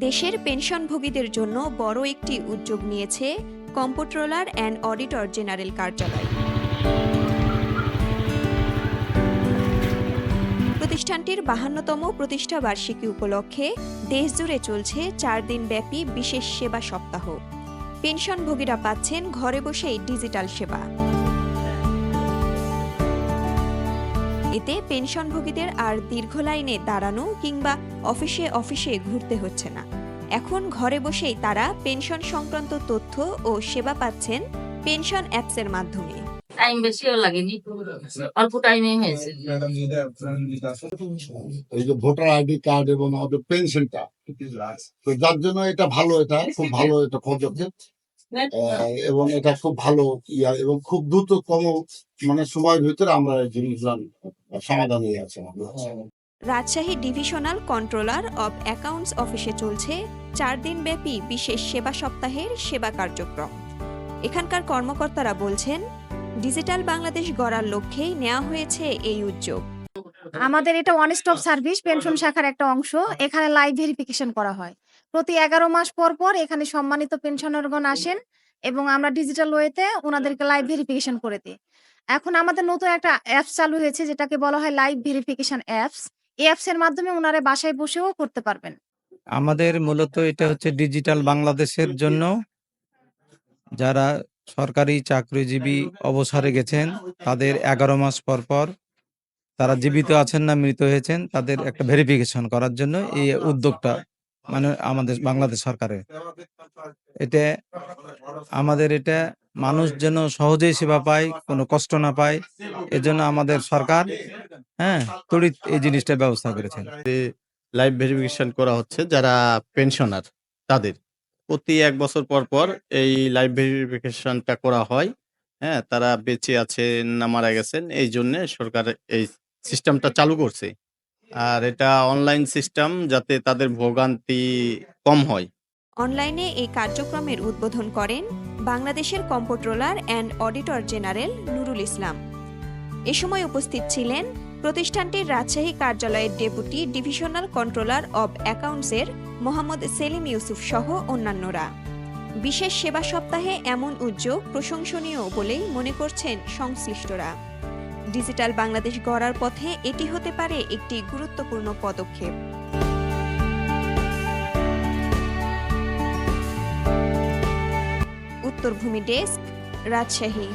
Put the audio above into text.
দেশের পেনশনভোগীদের জন্য বড় একটি উদ্যোগ নিয়েছে কম্পট্রোলার অ্যান্ড অডিটর জেনারেল কার্যালয়। প্রতিষ্ঠানটির 52তম প্রতিষ্ঠা বার্ষিকী উপলক্ষে দেশজুড়ে চলছে 4 দিনব্যাপী বিশেষ সেবা সপ্তাহ। পেনশনভোগীরা পাচ্ছেন ঘরে বসেই ডিজিটাল সেবা। এতে পেনশনভোগীদের আর দীর্ঘ লাইনে দাঁড়ানো কিংবা অফিসে অফিসে ঘুরতে হচ্ছে না। এখন ঘরে বসেই তারা পেনশন সংক্রান্ত তথ্য ও সেবা পাচ্ছেন পেনশন অ্যাপসের মাধ্যমে। টাইম বেশিও লাগেনি, অল্প টাইমে হয়েছে। এই যে ভোটার আইডি কার্ড এবং আমাদের পেনশনটা, তো যার জন্য এটা ভালো, এটা খুব ভালো এটা পদক্ষেপ এবং এটা খুব ভালো এবং খুব দ্রুত কম সময়ের ভিতরে আমরা এই জিনিসগুলো সমাধান হয়ে আছে। Rajshahi divisional controller of accounts অফিসে চলছে 4 দিনব্যাপী বিশেষ সেবা সপ্তাহের সেবা কার্যক্রম। এখানকার কর্মকর্তারা বলছেন, ডিজিটাল বাংলাদেশ গড়ার লক্ষ্যেই নেওয়া হয়েছে এই উদ্যোগ। আমাদের এটা ওয়ান স্টপ সার্ভিস পেনশন শাখার একটা অংশ। এখানে লাইভ ভেরিফিকেশন করা হয়। প্রতি 11 মাস পর পর এখানে সম্মানিত পেনশনারগণ আসেন এবং আমরা ডিজিটাল ওয়েতে ওনাদেরকে লাইভ ভেরিফিকেশন করে দিই। এখন আমাদের নতুন একটা অ্যাপস চালু হয়েছে যেটাকে বলা হয় লাইভ ভেরিফিকেশন অ্যাপস। এই অ্যাপসের মাধ্যমে ওনারা বাসায় বসেও করতে পারবেন। আমাদের মূলত এটা হচ্ছে ডিজিটাল বাংলাদেশের জন্য যারা সরকারি চাকরিজীবী অবসরে গেছেন তাদের 11 মাস পর পর তারা জীবিত আছেন না মৃত হয়েছেন তাদের একটা ভেরিফিকেশন করার জন্য এই উদ্যোগটা আমাদের বাংলাদেশ সরকারের। এটা আমাদের এটা মানুষ যেন সহজেই সেবা পায়, কোনো কষ্ট না পায়, এজন্য আমাদের সরকার তড়িৎ এই জিনিসটার ব্যবস্থা করেছেন। লাইভ ভেরিফিকেশন করা হচ্ছে যারা পেনশনার তাদের প্রতি 1 বছর পর পর এই লাইভ ভেরিফিকেশনটা করা হয়। তারা বেঁচে আছেন না মারা গেছেন, এই জন্য সরকার এই সিস্টেমটা চালু করছে। আর এটা অনলাইন সিস্টেম, যাতে তাদের ভোগান্তি কম হয়। অনলাইনে এই কার্যক্রমের উদ্বোধন করেন বাংলাদেশের comptroller and auditor general Nurul Islam. এ সময় উপস্থিত ছিলেন প্রতিষ্ঠানটির রাজশাহী কার্যালয়ের ডেপুটি ডিভিশনাল কন্ট্রোলার অব অ্যাকাউন্টসের মোহাম্মদ সেলিম ইউসুফ সহ অন্যান্যরা। বিশেষ সেবা সপ্তাহে এমন উদ্যোগ প্রশংসনীয় বলেই মনে করছেন সংশ্লিষ্টরা। ডিজিটাল বাংলাদেশ গড়ার পথে এটি হতে পারে একটি গুরুত্বপূর্ণ পদক্ষেপ। উত্তরভূমি ডেস্ক, রাজশাহী।